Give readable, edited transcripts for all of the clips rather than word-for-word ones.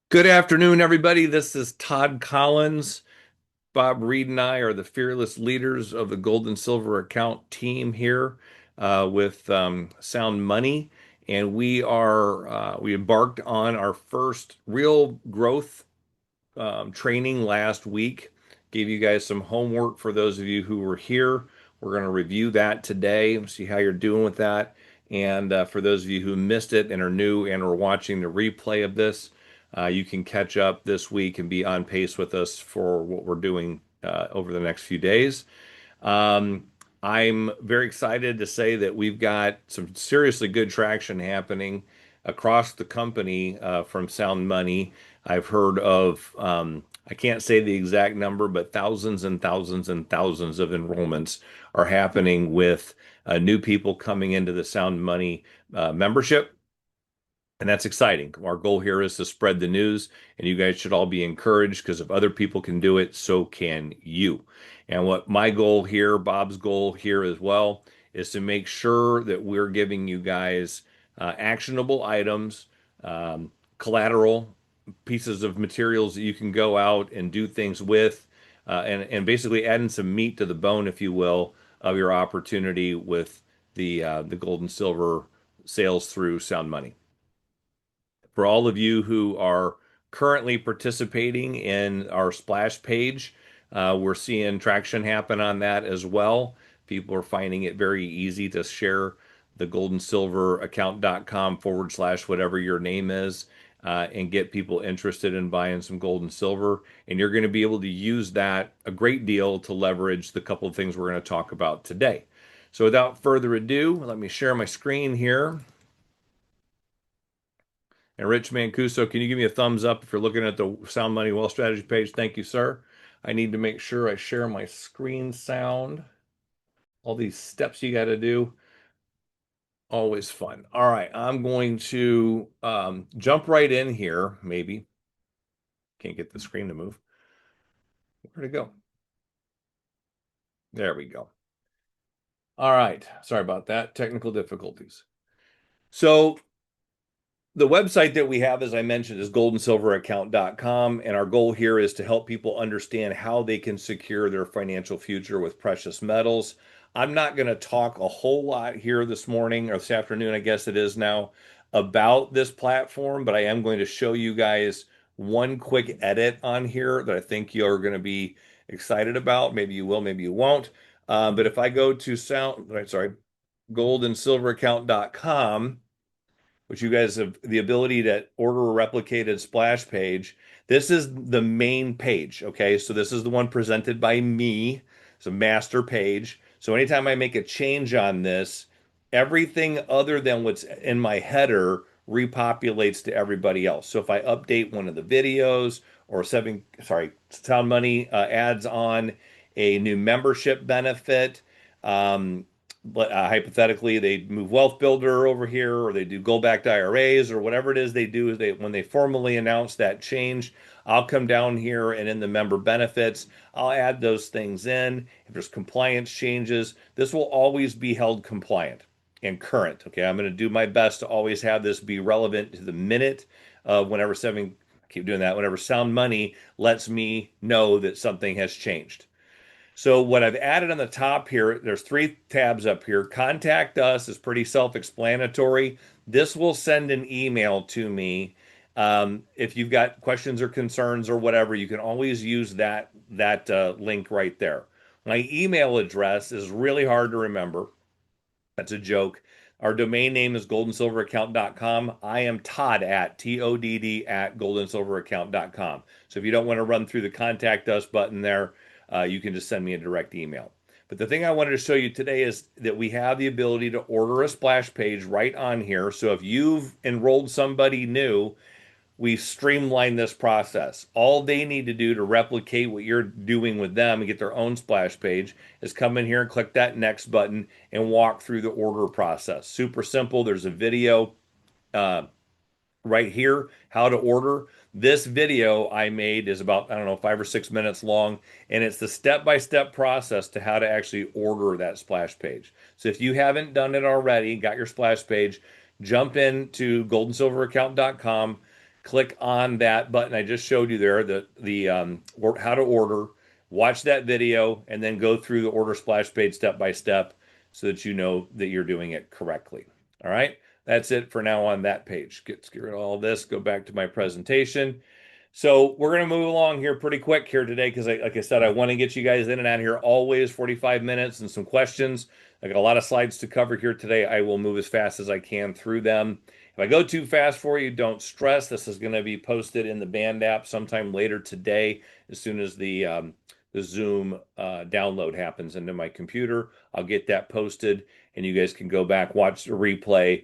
Good afternoon, everybody. This is Todd Collins. Bob Reed and I are the fearless leaders of the Gold and Silver account team here with Sound Money, and we embarked on our first real growth training last week. Gave you guys some homework for those of you who were here. We're going to review that today and see how you're doing with that. And for those of you who missed it and are new and are watching the replay of this, you can catch up this week and be on pace with us for what we're doing over the next few days. Um, I'm very excited to say that we've got some seriously good traction happening across the company from Sound Money. I've heard of, I can't say the exact number, but thousands and thousands and thousands of enrollments are happening with new people coming into the Sound Money membership. And that's exciting. Our goal here is to spread the news, and you guys should all be encouraged because if other people can do it, so can you. And what my goal here, Bob's goal here as well, is to make sure that we're giving you guys actionable items, collateral, pieces of materials that you can go out and do things with, and basically adding some meat to the bone, if you will, of your opportunity with the gold and silver sales through Sound Money. For all of you who are currently participating in our splash page, we're seeing traction happen on that as well. People are finding it very easy to share the goldandsilveraccount.com / whatever your name is and get people interested in buying some gold and silver. And you're going to be able to use that a great deal to leverage the couple of things we're going to talk about today. So without further ado, let me share my screen here. And Rich Mancuso, can you give me a thumbs up if you're looking at the Sound Money Wealth Strategy page? Thank you, sir. I need to make sure I share my screen sound. All these steps you got to do. Always fun. All right, I'm going to jump right in here. Maybe can't get the screen to move. Where'd it go? There we go. All right. Sorry about that. Technical difficulties. So the website that we have, as I mentioned, is goldandsilveraccount.com. And our goal here is to help people understand how they can secure their financial future with precious metals. I'm not going to talk a whole lot here this morning or this afternoon, I guess it is now, about this platform, but I am going to show you guys one quick edit on here that I think you're going to be excited about. Maybe you will, maybe you won't. But if I go to goldandsilveraccount.com, which you guys have the ability to order a replicated splash page. This is the main page. Okay. So this is the one presented by me. It's a master page. So anytime I make a change on this, everything other than what's in my header repopulates to everybody else. So if I update one of the videos or Sound Money adds on a new membership benefit, but hypothetically they move Wealth Builder over here or they do gold backed IRAs or whatever it is they do, they when they formally announce that change, I'll come down here and in the member benefits, I'll add those things in. If there's compliance changes, this will always be held compliant and current. Okay, I'm going to do my best to always have this be relevant to the minute of whenever something, keep doing that, whenever Sound Money lets me know that something has changed. So what I've added on the top here, there's three tabs up here. Contact us is pretty self-explanatory. This will send an email to me. If you've got questions or concerns or whatever, you can always use that link right there. My email address is really hard to remember. That's a joke. Our domain name is goldandsilveraccount.com. I am Todd at TODD at goldandsilveraccount.com. So if you don't want to run through the contact us button there, you can just send me a direct email. But the thing I wanted to show you today is that we have the ability to order a splash page right on here. So if you've enrolled somebody new, we streamline this process. All they need to do to replicate what you're doing with them and get their own splash page is come in here and click that next button and walk through the order process. Super simple. There's a video uh, right here, how to order. This video I made is about, I don't know, 5 or 6 minutes long, and it's the step-by-step process to how to actually order that splash page. So if you haven't done it already, got your splash page, jump into goldandsilveraccount.com, click on that button I just showed you there, or how to order, watch that video, and then go through the order splash page step by step so that you know that you're doing it correctly. All right, that's it for now on that page. Let's get rid of all this, go back to my presentation. So we're going to move along here pretty quick here today because, like I said, I want to get you guys in and out of here always 45 minutes and some questions. I got a lot of slides to cover here today. I will move as fast as I can through them. If I go too fast for you, don't stress. This is going to be posted in the Band app sometime later today as soon as the Zoom download happens into my computer. I'll get that posted, and you guys can go back, watch the replay,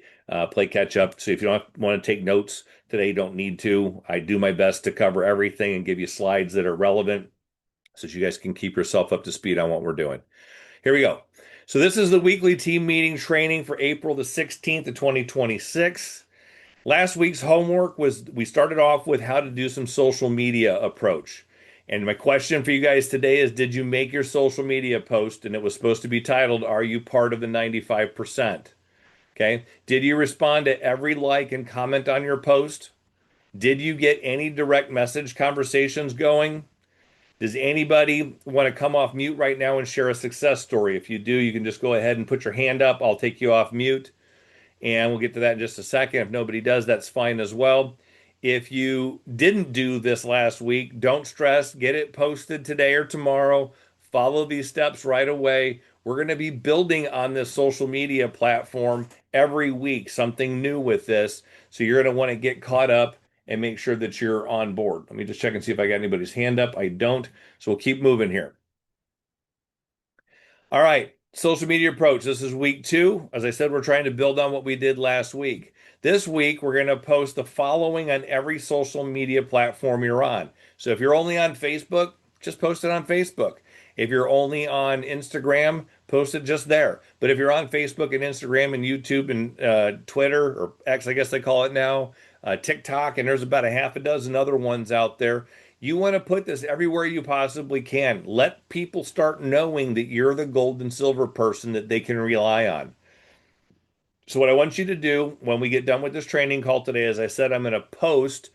play catch up. So if you don't want to take notes today, you don't need to. I do my best to cover everything and give you slides that are relevant so that you guys can keep yourself up to speed on what we're doing. Here we go. So this is the weekly team meeting training for April the 16th of 2026. Last week's homework was we started off with how to do some social media approach. And my question for you guys today is, did you make your social media post? And it was supposed to be titled, Are you part of the 95%? Okay. Did you respond to every like and comment on your post? Did you get any direct message conversations going? Does anybody want to come off mute right now and share a success story? If you do, you can just go ahead and put your hand up. I'll take you off mute. And we'll get to that in just a second. If nobody does, that's fine as well. If you didn't do this last week, don't stress. Get it posted today or tomorrow. Follow these steps right away. We're going to be building on this social media platform every week, something new with this. So you're going to want to get caught up and make sure that you're on board. Let me just check and see if I got anybody's hand up. I don't. So we'll keep moving here. All right, social media approach. This is week 2. As I said, we're trying to build on what we did last week. This week, we're going to post the following on every social media platform you're on. So if you're only on Facebook, just post it on Facebook. If you're only on Instagram, post it just there. But if you're on Facebook and Instagram and YouTube and Twitter, or X, I guess they call it now, TikTok, and there's about a half a dozen other ones out there. You want to put this everywhere you possibly can. Let people start knowing that you're the gold and silver person that they can rely on. So what I want you to do when we get done with this training call today, as I said, I'm going to post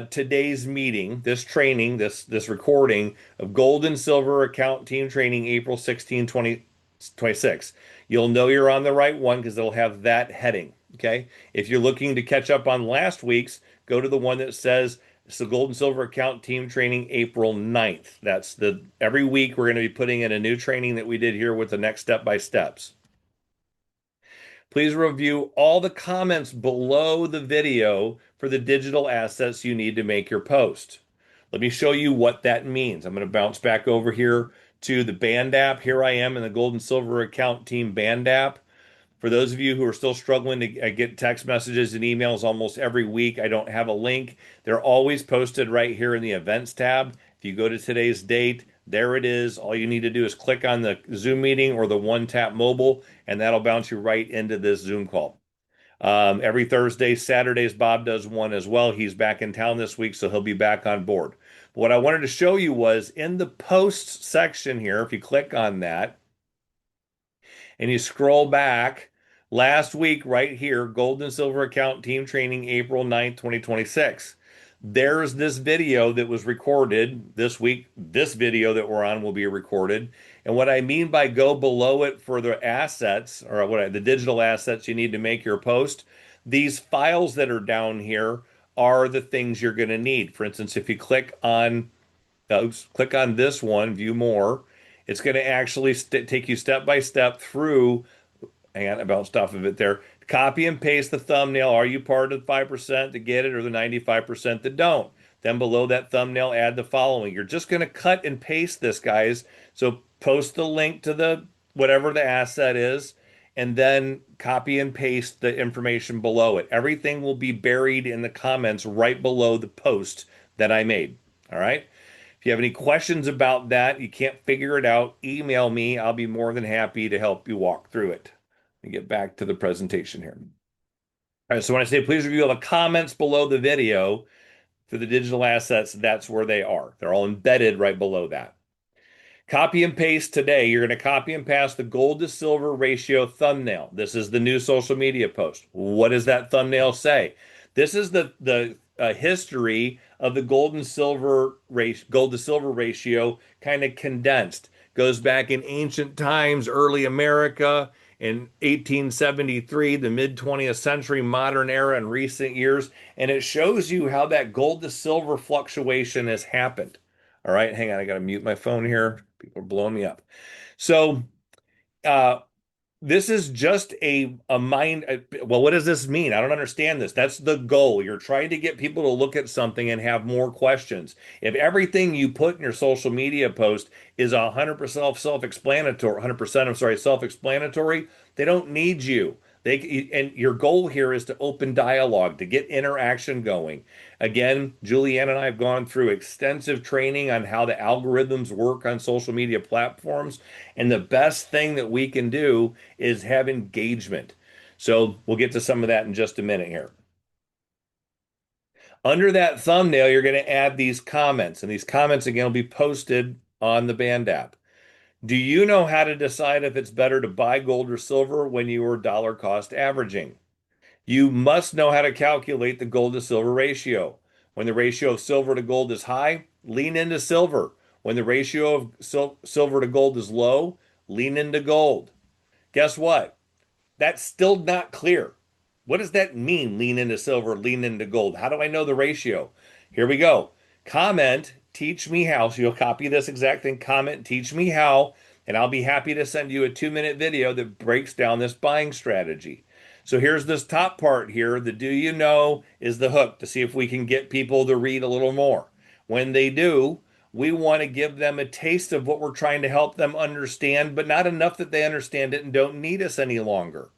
today's meeting, this training, this recording of gold and silver account team training, April 16, 2026. You'll know you're on the right one because it'll have that heading. Okay. If you're looking to catch up on last week's, go to the one that says it's the gold and silver account team training April 9th. Every week we're going to be putting in a new training that we did here with the next step by steps. Please review all the comments below the video for the digital assets you need to make your post. Let me show you what that means. I'm going to bounce back over here to the Band app. Here I am in the Gold and Silver Account Team Band app. For those of you who are still struggling to get text messages and emails almost every week, I don't have a link. They're always posted right here in the Events tab. If you go to today's date, there it is. All you need to do is click on the Zoom meeting or the One Tap Mobile, and that'll bounce you right into this Zoom call. Every Thursday, Saturdays, Bob does one as well. He's back in town this week, so he'll be back on board. But what I wanted to show you was in the posts section here, if you click on that and you scroll back, last week right here, Gold and Silver Account Team Training, April 9th, 2026. There's this video that was recorded this week. This video that we're on will be recorded. And what I mean by go below it for the assets, or the digital assets you need to make your post, these files that are down here are the things you're going to need. For instance, if you click on this one, view more, it's going to actually take you step by step through. Hang on, I bounced off of it there. Copy and paste the thumbnail. Are you part of the 5% to get it, or the 95% that don't? Then below that thumbnail, add the following. You're just going to cut and paste this, guys. So post the link to the whatever the asset is, and then copy and paste the information below it. Everything will be buried in the comments right below the post that I made. All right. If you have any questions about that, you can't figure it out, email me. I'll be more than happy to help you walk through it. Let me get back to the presentation here. All right, so when I say please review all the comments below the video for the digital assets, that's where they are. They're all embedded right below that. Copy and paste today. You're going to copy and paste the gold to silver ratio thumbnail. This is the new social media post. What does that thumbnail say? This is the a history of the gold to silver ratio, kind of condensed. Goes back in ancient times, early America, in 1873, the mid 20th century, modern era, and recent years, and it shows you how that gold to silver fluctuation has happened. All right, hang on, I got to mute my phone here. People are blowing me up. So, uh, this is just a mind. Well, what does this mean? I don't understand this. That's the goal. You're trying to get people to look at something and have more questions. If everything you put in your social media post is 100% self-explanatory, 100%, I'm sorry, self-explanatory, they don't need you. And your goal here is to open dialogue, to get interaction going. Again, Julianne and I have gone through extensive training on how the algorithms work on social media platforms. And the best thing that we can do is have engagement. So we'll get to some of that in just a minute here. Under that thumbnail, you're going to add these comments, and these comments again will be posted on the Band app. Do you know how to decide if it's better to buy gold or silver when you are dollar cost averaging? You must know how to calculate the gold to silver ratio. When the ratio of silver to gold is high, lean into silver. When the ratio of silver to gold is low, lean into gold. Guess what? That's still not clear. What does that mean? Lean into silver, lean into gold. How do I know the ratio? Here we go. Comment, teach me how. So you'll copy this exact thing, comment, teach me how, and I'll be happy to send you a 2-minute video that breaks down this buying strategy. So here's this top part here. The do you know is the hook to see if we can get people to read a little more. When they do, we want to give them a taste of what we're trying to help them understand, but not enough that they understand it and don't need us any longer.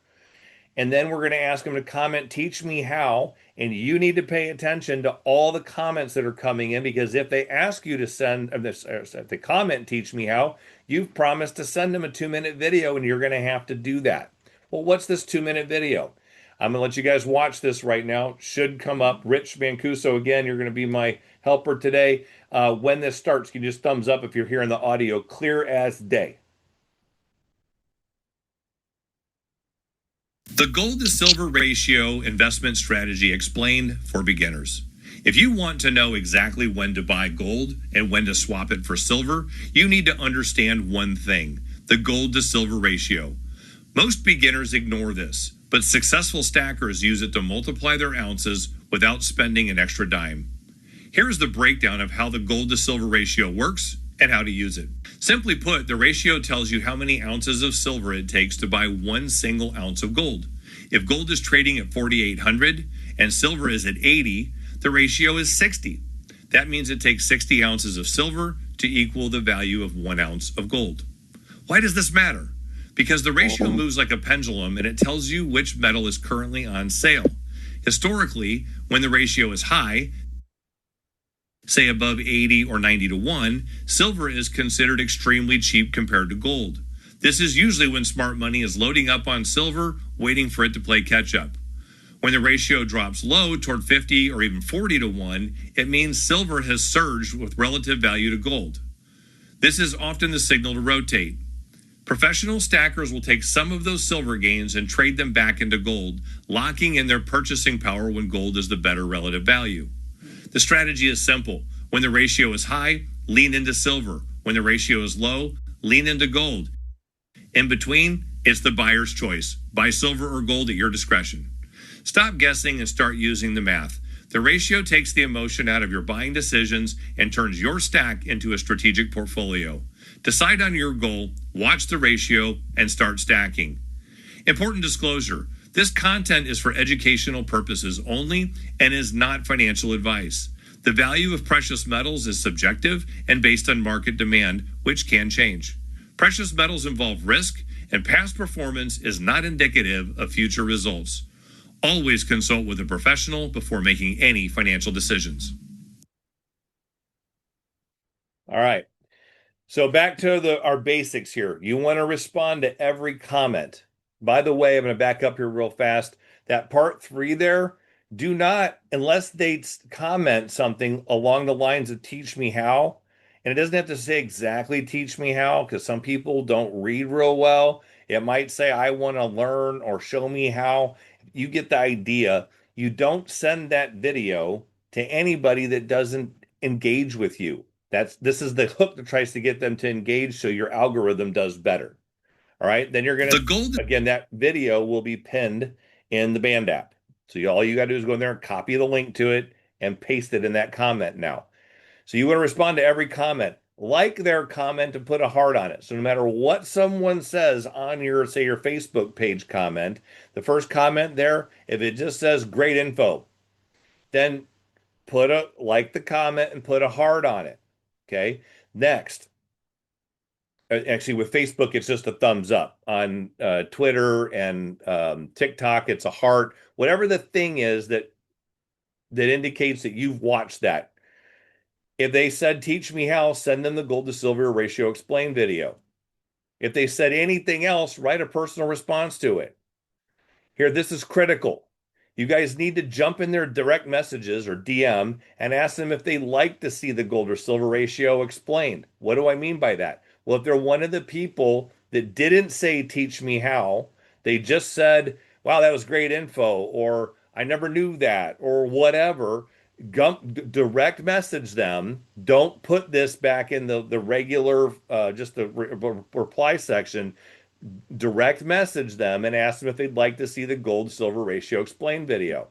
And then we're going to ask them to comment, teach me how. And you need to pay attention to all the comments that are coming in, because if they ask you to send, if they comment, teach me how, you've promised to send them a 2-minute video and you're going to have to do that. Well, what's this 2-minute video? I'm going to let you guys watch this right now. Should come up. Rich Mancuso, again, you're going to be my helper today. When this starts, you can just thumbs up if you're hearing the audio clear as day. The gold to silver ratio investment strategy explained for beginners. If you want to know exactly when to buy gold and when to swap it for silver, you need to understand one thing: the gold to silver ratio. Most beginners ignore this, but successful stackers use it to multiply their ounces without spending an extra dime. Here's the breakdown of how the gold to silver ratio works and how to use it. Simply put, the ratio tells you how many ounces of silver it takes to buy 1 single ounce of gold. If gold is trading at 4,800 and silver is at 80, the ratio is 60. That means it takes 60 ounces of silver to equal the value of 1 ounce of gold. Why does this matter? Because the ratio moves like a pendulum and it tells you which metal is currently on sale. Historically, when the ratio is high, say above 80 or 90 to 1, silver is considered extremely cheap compared to gold. This is usually when smart money is loading up on silver, waiting for it to play catch up. When the ratio drops low toward 50 or even 40 to 1, it means silver has surged with relative value to gold. This is often the signal to rotate. Professional stackers will take some of those silver gains and trade them back into gold, locking in their purchasing power when gold is the better relative value. The strategy is simple. When the ratio is high, lean into silver. When the ratio is low, lean into gold. In between, it's the buyer's choice. Buy silver or gold at your discretion. Stop guessing and start using the math. The ratio takes the emotion out of your buying decisions and turns your stack into a strategic portfolio. Decide on your goal, watch the ratio, and start stacking. Important disclosure: this content is for educational purposes only and is not financial advice. The value of precious metals is subjective and based on market demand, which can change. Precious metals involve risk, and past performance is not indicative of future results. Always consult with a professional before making any financial decisions. All right. So back to our basics here. You want to respond to every comment. By the way, I'm going to back up here real fast. That part 3 there, do not, unless they comment something along the lines of teach me how, and it doesn't have to say exactly teach me how, because some people don't read real well. It might say I want to learn or show me how. You get the idea. You don't send that video to anybody that doesn't engage with you. This is the hook that tries to get them to engage so your algorithm does better. All right. Then you're The gonna goal. again that video will be pinned in the band app. So all you gotta do is go in there and copy the link to it and paste it in that comment now. So you want to respond to every comment. Like their comment and put a heart on it. So no matter what someone says on your, say, your Facebook page comment, the first comment there, if it just says great info, then put a like the comment and put a heart on it. Okay. Next, actually with Facebook, it's just a thumbs up. On Twitter and TikTok, it's a heart. Whatever the thing is that indicates that you've watched that. If they said teach me how, send them the gold to silver ratio explain video. If they said anything else, write a personal response to it. Here, this is critical. You guys need to jump in their direct messages or DM and ask them if they like to see the gold or silver ratio explained. What do I mean by that? Well, if they're one of the people that didn't say teach me how, they just said, wow, that was great info, or I never knew that, or whatever, direct message them. Don't put this back in the regular, just the reply section. Direct message them and ask them if they'd like to see the gold silver ratio explain video.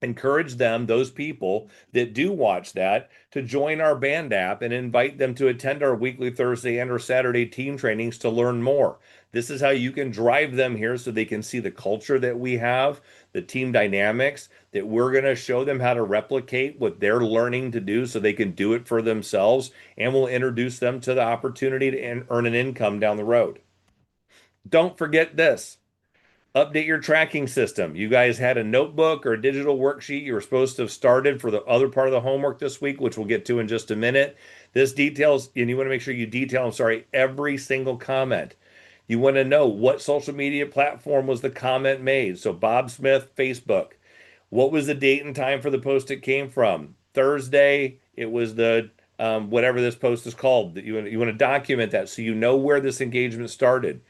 Encourage them, those people that do watch that, to join our band app and invite them to attend our weekly Thursday and or Saturday team trainings to learn more. This is how you can drive them here so they can see the culture that we have, the team dynamics, that we're going to show them how to replicate what they're learning to do so they can do it for themselves, and we'll introduce them to the opportunity to earn an income down the road. Don't forget this. Update your tracking system. You guys had a notebook or a digital worksheet you were supposed to have started for the other part of the homework this week, which we'll get to in just a minute. This details, and you want to make sure you detail, I'm sorry, every single comment. You want to know what social media platform was the comment made. So Bob Smith, Facebook. What was the date and time for the post it came from? Thursday, it was the whatever this post is called. That you want to document that so you know where this engagement started.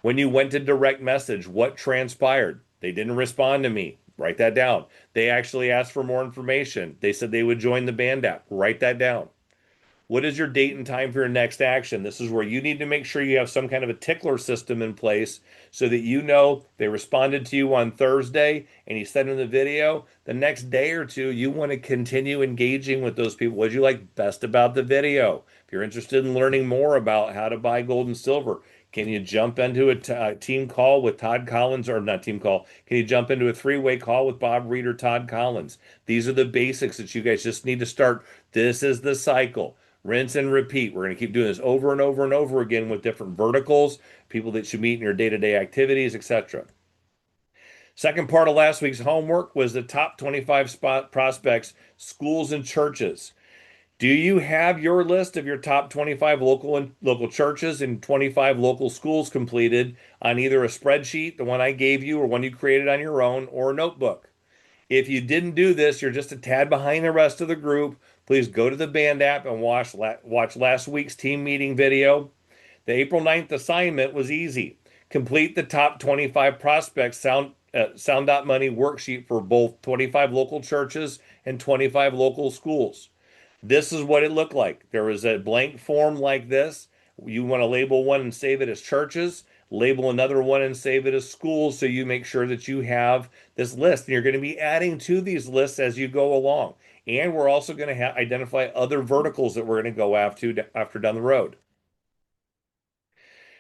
When you went to direct message, what transpired? They didn't respond to me. Write that down. They actually asked for more information. They said they would join the band app. Write that down. What is your date and time for your next action? This is where you need to make sure you have some kind of a tickler system in place so that you know they responded to you on Thursday and you sent them the video. The next day or two, you want to continue engaging with those people. What did you like best about the video? If you're interested in learning more about how to buy gold and silver, can you jump into a team call with Todd Collins, or not team call? Can you jump into a three-way call with Bob Reed or Todd Collins? These are the basics that you guys just need to start. This is the cycle. Rinse and repeat. We're going to keep doing this over and over and over again with different verticals, people that should meet in your day-to-day activities, etc. Second part of last week's homework was the top 25 spot prospects, schools and churches. Do you have your list of your top 25 local churches and 25 local schools completed on either a spreadsheet, the one I gave you, or one you created on your own, or a notebook? If you didn't do this, you're just a tad behind the rest of the group. Please go to the band app and watch last week's team meeting video. The April 9th assignment was easy. Complete the top 25 prospects Sound.money worksheet for both 25 local churches and 25 local schools. This is what it looked like. There was a blank form like this. You want to label one and save it as churches, label another one and save it as schools, so you make sure that you have this list. And you're going to be adding to these lists as you go along. And we're also going to identify other verticals that we're going to go after down the road.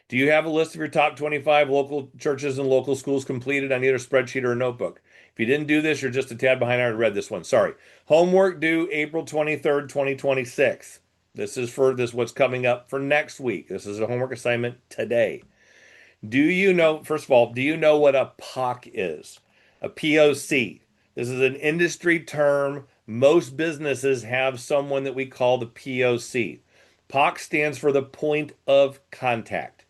Do you have a list of your top 25 local churches and local schools completed on either spreadsheet or a notebook? If you didn't do this, you're just a tad behind. I already read this one. Sorry. Homework due April 23rd, 2026. This is for this what's coming up for next week. This is a homework assignment today. Do you know, first of all, do you know what a POC is? A POC. This is an industry term. Most businesses have someone that we call the POC. POC stands for the point of contact.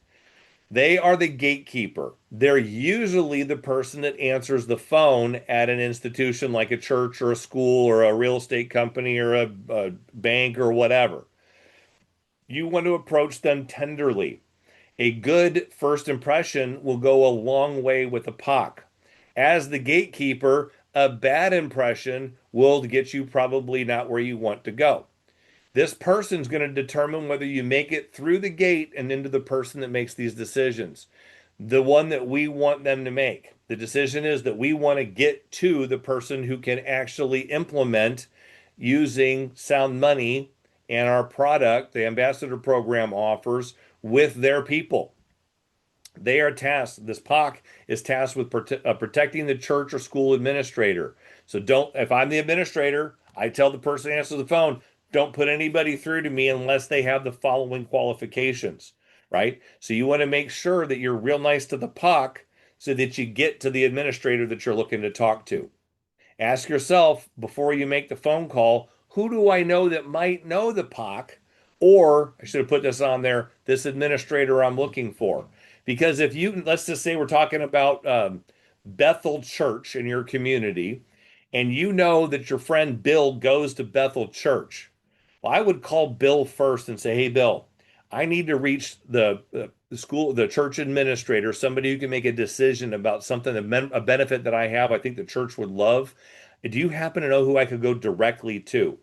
They are the gatekeeper. They're usually the person that answers the phone at an institution like a church or a school or a real estate company or a bank or whatever. You want to approach them tenderly. A good first impression will go a long way with a POC. As the gatekeeper, A bad impression will get you probably not where you want to go. This person's going to determine whether you make it through the gate and into the person that makes these decisions, the one that we want them to make. The decision is that we want to get to the person who can actually implement using Sound Money and our product, the ambassador program offers with their people. They are tasked, this POC is tasked with protecting the church or school administrator. So don't, if I'm the administrator, I tell the person who answers the phone, don't put anybody through to me unless they have the following qualifications, right? So you want to make sure that you're real nice to the POC so that you get to the administrator that you're looking to talk to. Ask yourself before you make the phone call, who do I know that might know the POC? Or I should have put this on there, this administrator I'm looking for. Because if you, let's just say we're talking about Bethel Church in your community, and you know that your friend Bill goes to Bethel Church, well, I would call Bill first and say, hey, Bill, I need to reach the school, the church administrator, somebody who can make a decision about something, a benefit that I have, I think the church would love. Do you happen to know who I could go directly to?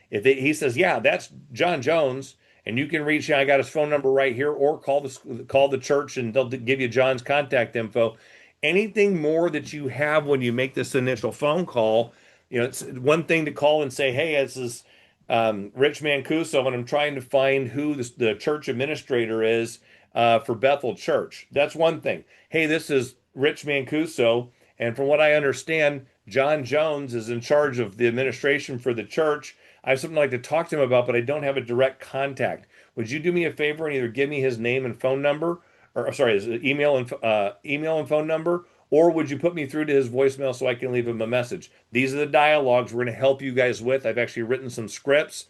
He says, yeah, that's John Jones, and you can reach him. I got his phone number right here, or call the church, and they'll give you John's contact info. Anything more that you have when you make this initial phone call, it's one thing to call and say, hey, this is Rich Mancuso, and I'm trying to find who the church administrator is for Bethel Church. That's one thing. Hey, this is Rich Mancuso, and from what I understand, John Jones is in charge of the administration for the church. I have something I'd like to talk to him about, but I don't have a direct contact. Would you do me a favor and either give me his name and phone number, or sorry, his email and phone number, or would you put me through to his voicemail so I can leave him a message? These are the dialogues we're going to help you guys with. I've actually written some scripts.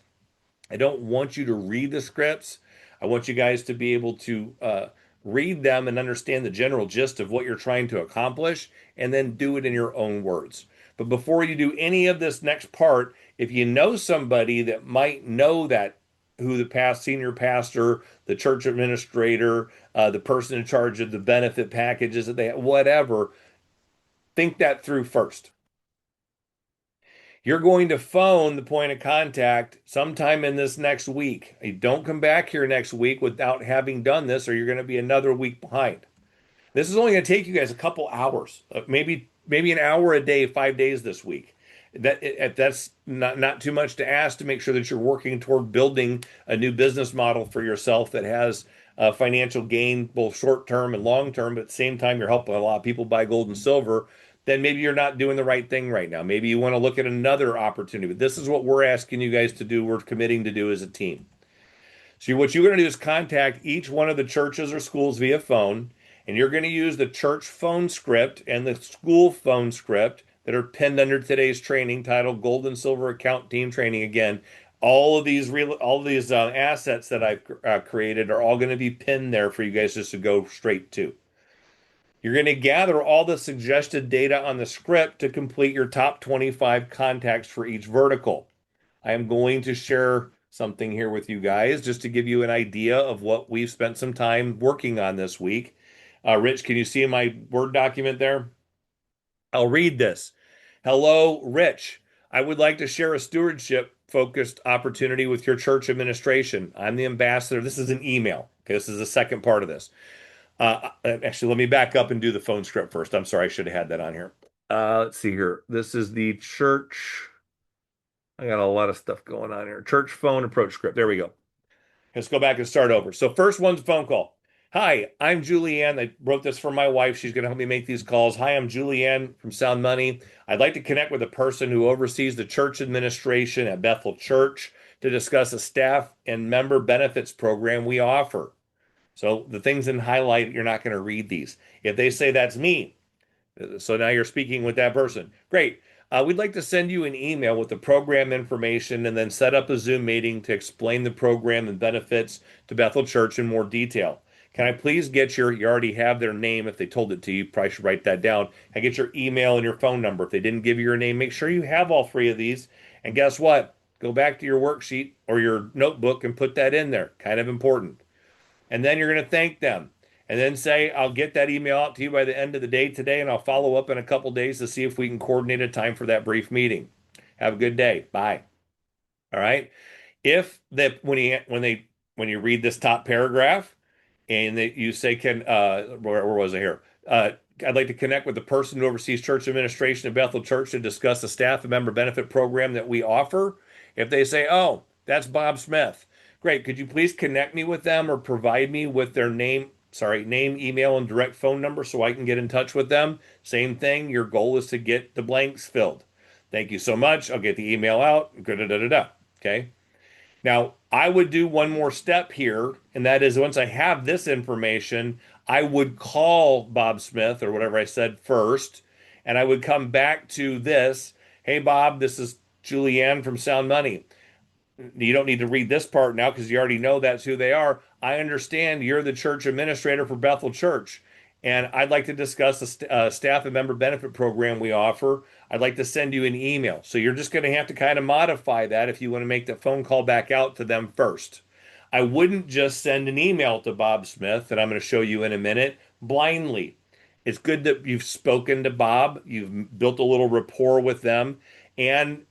I don't want you to read the scripts. I want you guys to be able to read them and understand the general gist of what you're trying to accomplish, and then do it in your own words. But before you do any of this next part, if you know somebody that might know that, who the past senior pastor, the church administrator, the person in charge of the benefit packages that they have, whatever, think that through first. You're going to phone the point of contact sometime in this next week. You don't come back here next week without having done this, or you're going to be another week behind. This is only going to take you guys a couple hours, maybe an hour a day, 5 days this week. That's not too much to ask to make sure that you're working toward building a new business model for yourself that has financial gain, both short term and long term. But at the same time, you're helping a lot of people buy gold and silver. Then maybe you're not doing the right thing right now. Maybe you want to look at another opportunity. But this is what we're asking you guys to do. We're committing to do as a team. So what you're going to do is contact each one of the churches or schools via phone, and you're going to use the church phone script and the school phone script that are pinned under today's training titled Gold and Silver Account Team Training. Again, all of these assets that I've created are all going to be pinned there for you guys just to go straight to. You're going to gather all the suggested data on the script to complete your top 25 contacts for each vertical. I am going to share something here with you guys just to give you an idea of what we've spent some time working on this week. Rich, can you see my Word document there? I'll read this. Hello, Rich. I would like to share a stewardship focused opportunity with your church administration. I'm the ambassador. This is an email. Okay, this is the second part of this. Actually, let me back up and do the phone script first. I'm sorry, I should have had that on here. Let's see here. This is the church. I got a lot of stuff going on here. Church phone approach script. There we go. Let's go back and start over. So first one's phone call. Hi, I'm Julianne. I wrote this for my wife. She's going to help me make these calls. Hi, I'm Julianne from Sound Money. I'd like to connect with a person who oversees the church administration at Bethel Church to discuss a staff and member benefits program we offer. So the things in highlight, you're not going to read these. If they say that's me, so now you're speaking with that person. Great. We'd like to send you an email with the program information and then set up a Zoom meeting to explain the program and benefits to Bethel Church in more detail. Can I please get you already have their name. If they told it to you, you probably should write that down. I get your email and your phone number. If they didn't give you your name, make sure you have all three of these. And guess what? Go back to your worksheet or your notebook and put that in there. Kind of important. And then you're going to thank them. and then say, I'll get that email out to you by the end of the day today, and I'll follow up in a couple days to see if we can coordinate a time for that brief meeting. Have a good day. Bye. All right. If that when you read this top paragraph and that you say, can where was I here? I'd like to connect with the person who oversees church administration at Bethel Church to discuss the staff and member benefit program that we offer. If they say, oh, that's Bob Smith, great. Could you please connect me with them or provide me with their name, email, and direct phone number so I can get in touch with them? Same thing. Your goal is to get the blanks filled. Thank you so much. I'll get the email out. Da, da, da, da, da. Okay. Now, I would do one more step here, and that is once I have this information, I would call Bob Smith or whatever I said first, and I would come back to this. Hey, Bob, this is Julianne from Sound Money. You don't need to read this part now because you already know that's who they are. I understand you're the church administrator for Bethel Church, and I'd like to discuss the staff and member benefit program we offer. I'd like to send you an email. So you're just going to have to kind of modify that if you want to make that phone call back out to them first. I wouldn't just send an email to Bob Smith, that I'm going to show you in a minute, blindly. It's good that you've spoken to Bob, you've built a little rapport with them, and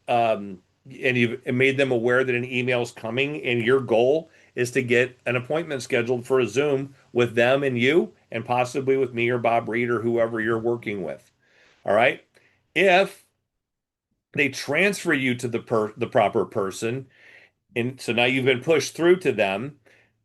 you've made them aware that an email is coming, and your goal is to get an appointment scheduled for a Zoom with them and you, and possibly with me or Bob Reed or whoever you're working with. All right. If they transfer you to the proper person, and so now you've been pushed through to them.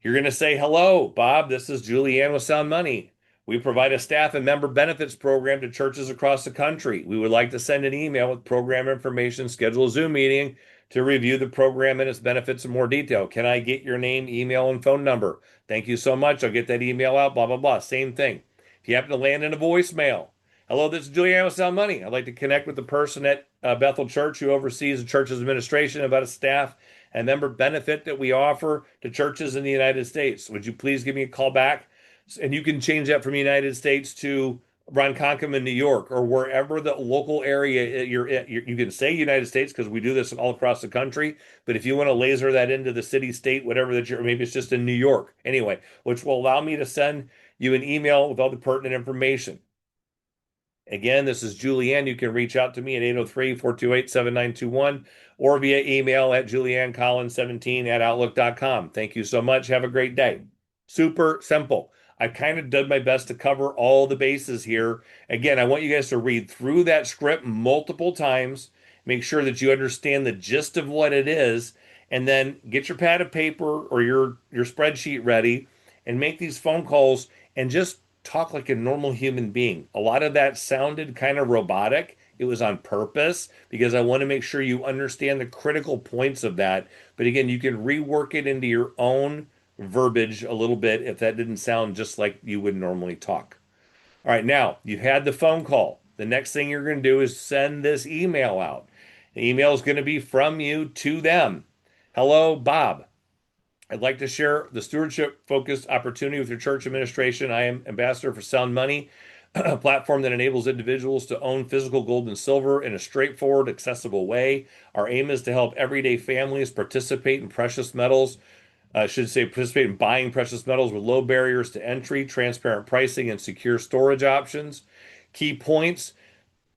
You're going to say, hello, Bob. This is Julianne with Sound Money. We provide a staff and member benefits program to churches across the country. We would like to send an email with program information, schedule a Zoom meeting to review the program and its benefits in more detail. Can I get your name, email, and phone number? Thank you so much. I'll get that email out, blah, blah, blah. Same thing. If you happen to land in a voicemail, hello, this is Julianne with Sound Money. I'd like to connect with the person at Bethel Church who oversees the church's administration about a staff and member benefit that we offer to churches in the United States. Would you please give me a call back? And you can change that from United States to Ronkonkoma in New York or wherever the local area you're in. You can say United States because we do this all across the country. But if you want to laser that into the city, state, whatever that you're, maybe it's just in New York. Anyway, which will allow me to send you an email with all the pertinent information. Again, this is Julianne. You can reach out to me at 803-428-7921 or via email at juliannecollins17@outlook.com. Thank you so much. Have a great day. Super simple. I've kind of done my best to cover all the bases here. Again, I want you guys to read through that script multiple times, make sure that you understand the gist of what it is, and then get your pad of paper or your spreadsheet ready and make these phone calls and just talk like a normal human being. A lot of that sounded kind of robotic. It was on purpose because I want to make sure you understand the critical points of that. But again, you can rework it into your own verbiage a little bit if that didn't sound just like you would normally talk. All right, now you've had the phone call. The next thing you're going to do is send this email out. The email is going to be from you to them. Hello, Bob. I'd like to share the stewardship focused opportunity with your church administration. I am ambassador for Sound Money, a platform that enables individuals to own physical gold and silver in a straightforward, accessible way. Our aim is to help everyday families participate in precious metals. I should say participate in buying precious metals with low barriers to entry, transparent pricing, and secure storage options. Key points: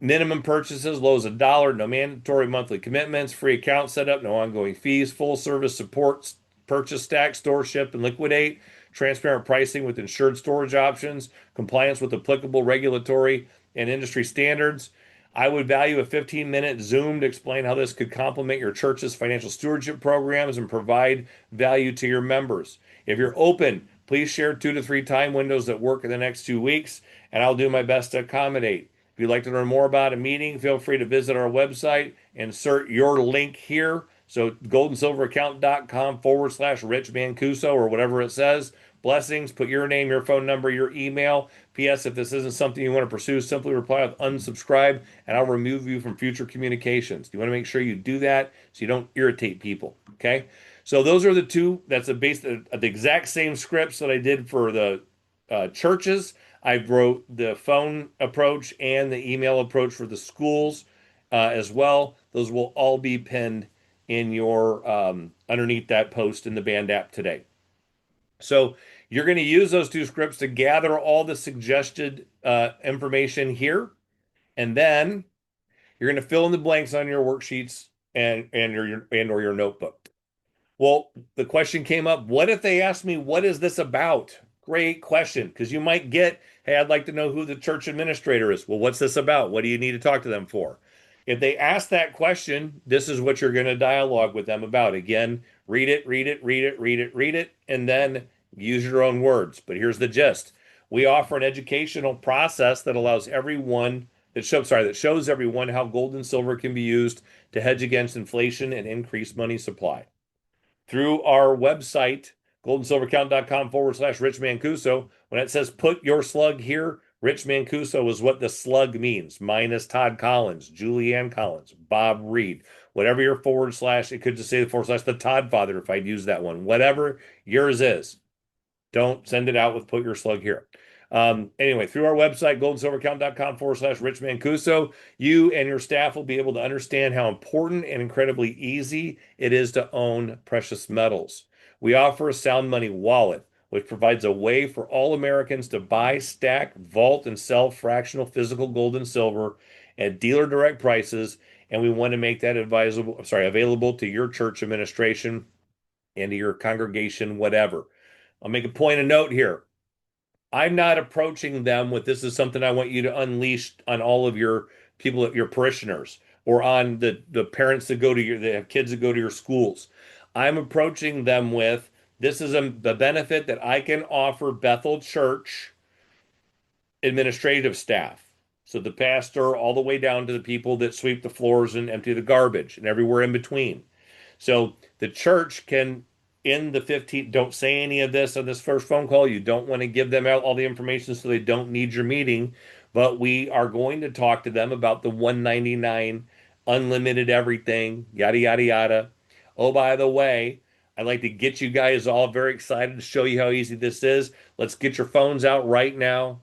minimum purchases, low as $1, no mandatory monthly commitments, free account setup, no ongoing fees, full service support, purchase, stack, store, ship, and liquidate, transparent pricing with insured storage options, compliance with applicable regulatory and industry standards. I would value a 15-minute Zoom to explain how this could complement your church's financial stewardship programs and provide value to your members. If you're open, please share 2 to 3 time windows that work in the next 2 weeks, and I'll do my best to accommodate. If you'd like to learn more about a meeting, feel free to visit our website, insert your link here. So goldandsilveraccount.com/Rich Mancuso or whatever it says. Blessings, put your name, your phone number, your email. P.S. If this isn't something you want to pursue, simply reply with unsubscribe and I'll remove you from future communications. You want to make sure you do that so you don't irritate people. Okay. So those are the two. That's the exact same scripts that I did for the churches. I wrote the phone approach and the email approach for the schools as well. Those will all be pinned in your underneath that post in the Band app today. So You're going to use those two scripts to gather all the suggested information here, and then you're going to fill in the blanks on your worksheets and or your notebook. Well, the question came up, what if they asked me, what is this about? Great question, because you might get, hey, I'd like to know who the church administrator is. Well, what's this about? What do you need to talk to them for? If they ask that question, this is what you're going to dialogue with them about. Again, read it, read it, read it, read it, read it, and then use your own words. But here's the gist. We offer an educational process that allows everyone that shows everyone how gold and silver can be used to hedge against inflation and increase money supply through our website, goldandsilvercount.com/Rich Mancuso. When it says put your slug here, Rich Mancuso is what the slug means, minus Todd Collins, Julianne Collins, Bob Reed, whatever your forward slash, it could just say the forward slash the Todd father if I'd use that one, whatever yours is. Don't send it out with put your slug here. Anyway, through our website, goldandsilvercount.com/Rich Mancuso, you and your staff will be able to understand how important and incredibly easy it is to own precious metals. We offer a sound money wallet, which provides a way for all Americans to buy, stack, vault, and sell fractional physical gold and silver at dealer direct prices. And we want to make that available to your church administration and to your congregation, whatever. I'll make a point of note here. I'm not approaching them with this is something I want you to unleash on all of your people, your parishioners, or on the parents that go to the kids that go to your schools. I'm approaching them with this is the benefit that I can offer Bethel Church administrative staff. So the pastor, all the way down to the people that sweep the floors and empty the garbage and everywhere in between. So the church can, in the 15, don't say any of this on this first phone call. You don't want to give them out all the information so they don't need your meeting. But we are going to talk to them about the 199 unlimited everything, yada, yada, yada. Oh, by the way, I'd like to get you guys all very excited to show you how easy this is. Let's get your phones out right now.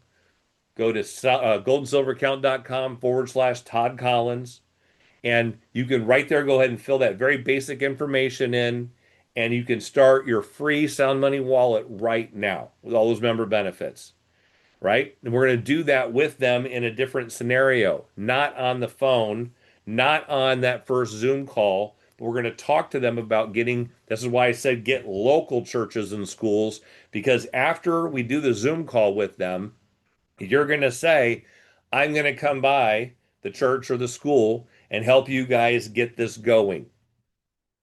Go to goldandsilvercount.com/Todd Collins. And you can right there go ahead and fill that very basic information in, and you can start your free Sound Money wallet right now with all those member benefits, right? And we're going to do that with them in a different scenario, not on the phone, not on that first Zoom call. But we're going to talk to them about getting, this is why I said get local churches and schools, because after we do the Zoom call with them, you're going to say, I'm going to come by the church or the school and help you guys get this going,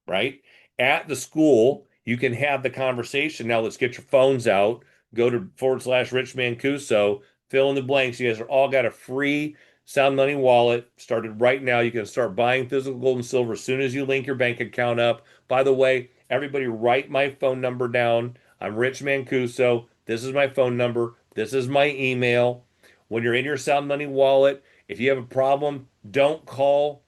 right? At the school, you can have the conversation. Now let's get your phones out. Go to /Rich Mancuso, fill in the blanks. You guys are all got a free Sound Money wallet started right now. You can start buying physical gold and silver as soon as you link your bank account up. By the way, everybody write my phone number down. I'm Rich Mancuso. This is my phone number. This is my email. When you're in your Sound Money wallet, if you have a problem, don't call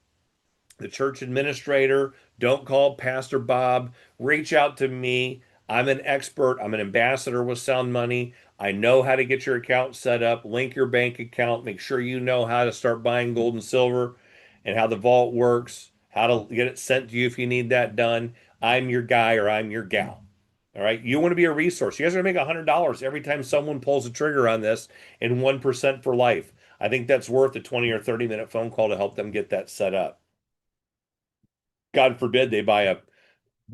the church administrator. Don't call Pastor Bob. Reach out to me. I'm an expert. I'm an ambassador with Sound Money. I know how to get your account set up, link your bank account, make sure you know how to start buying gold and silver and how the vault works, how to get it sent to you if you need that done. I'm your guy or I'm your gal. All right. You want to be a resource. You guys are going to make $100 every time someone pulls a trigger on this and 1% for life. I think that's worth a 20 or 30-minute phone call to help them get that set up. God forbid they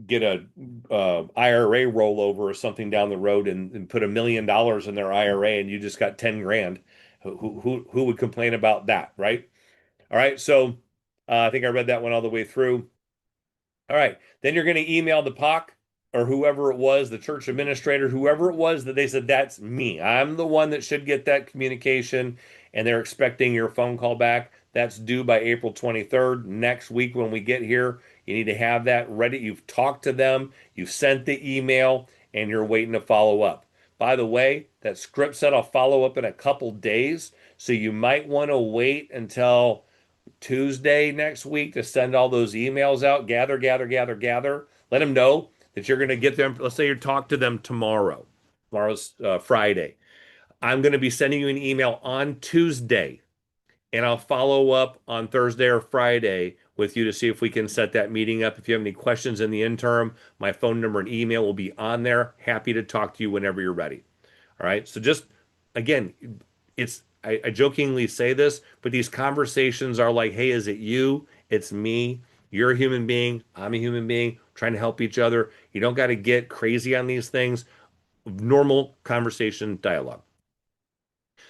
get a IRA rollover or something down the road and put $1 million in their IRA and you just got 10 grand. Who would complain about that, right? All right, so I think I read that one all the way through. All right, then you're going to email the POC or whoever it was, the church administrator, whoever it was that they said, that's me. I'm the one that should get that communication, and they're expecting your phone call back. That's due by April 23rd. Next week when we get here, you need to have that ready. You've talked to them, you've sent the email, and you're waiting to follow up. By the way, that script said I'll follow up in a couple days, so you might want to wait until Tuesday next week to send all those emails out. Gather, gather, gather, gather. Let them know that you're going to get them. Let's say you talk to them tomorrow. Tomorrow's Friday. I'm going to be sending you an email on Tuesday, and I'll follow up on Thursday or Friday with you to see if we can set that meeting up. If you have any questions in the interim, my phone number and email will be on there. Happy to talk to you whenever you're ready. All right. So just again, I jokingly say this, but these conversations are like, hey, is it you? It's me. You're a human being. I'm a human being trying to help each other. You don't got to get crazy on these things. Normal conversation dialogue.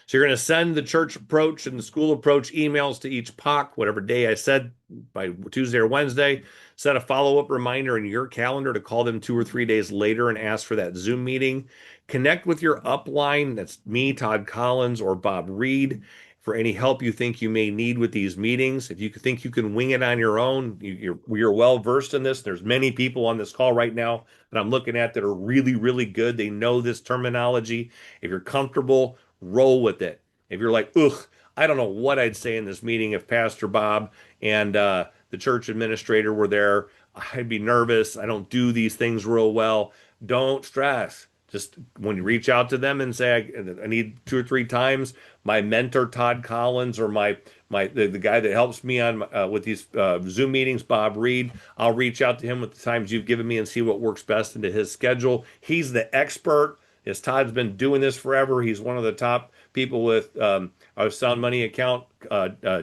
So you're going to send the church approach and the school approach emails to each POC, whatever day I said, by Tuesday or Wednesday. Set a follow-up reminder in your calendar to call them 2 or 3 days later and ask for that Zoom meeting. Connect with your upline. That's me, Todd Collins, or Bob Reed for any help you think you may need with these meetings. If you think you can wing it on your own, you're well versed in this. There's many people on this call right now that I'm looking at that are really, really good. They know this terminology. If you're comfortable, roll with it. If you're like, ugh, I don't know what I'd say in this meeting if Pastor Bob and the church administrator were there, I'd be nervous. I don't do these things real well. Don't stress. Just when you reach out to them and say, I need 2 or 3 times, my mentor Todd Collins or the guy that helps me on with these Zoom meetings, Bob Reed, I'll reach out to him with the times you've given me and see what works best into his schedule. He's the expert. As Todd's been doing this forever, he's one of the top people with our Sound Money account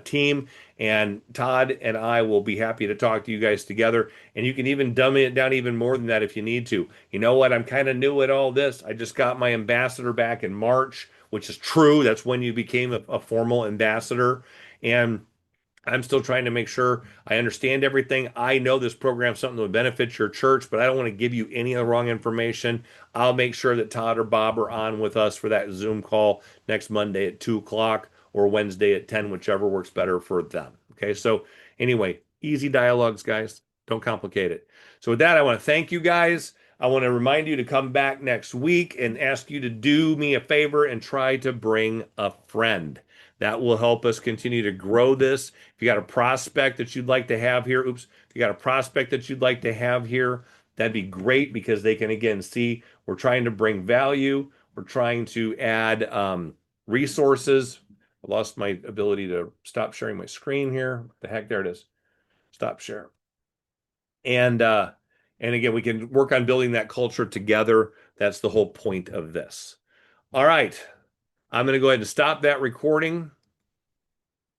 team. And Todd and I will be happy to talk to you guys together. And you can even dummy it down even more than that if you need to. You know what? I'm kind of new at all this. I just got my ambassador back in March, which is true. That's when you became a formal ambassador. And I'm still trying to make sure I understand everything. I know this program's something that would benefit your church, but I don't want to give you any of the wrong information. I'll make sure that Todd or Bob are on with us for that Zoom call next Monday at 2 o'clock or Wednesday at 10, whichever works better for them. Okay, so anyway, easy dialogues, guys. Don't complicate it. So with that, I want to thank you guys. I want to remind you to come back next week and ask you to do me a favor and try to bring a friend. That will help us continue to grow this. If you got a prospect that you'd like to have here, if you got a prospect that you'd like to have here, that'd be great because they can again see we're trying to bring value. We're trying to add resources. I lost my ability to stop sharing my screen here. What the heck, there it is. Stop share. And again, we can work on building that culture together. That's the whole point of this. All right. I'm going to go ahead and stop that recording.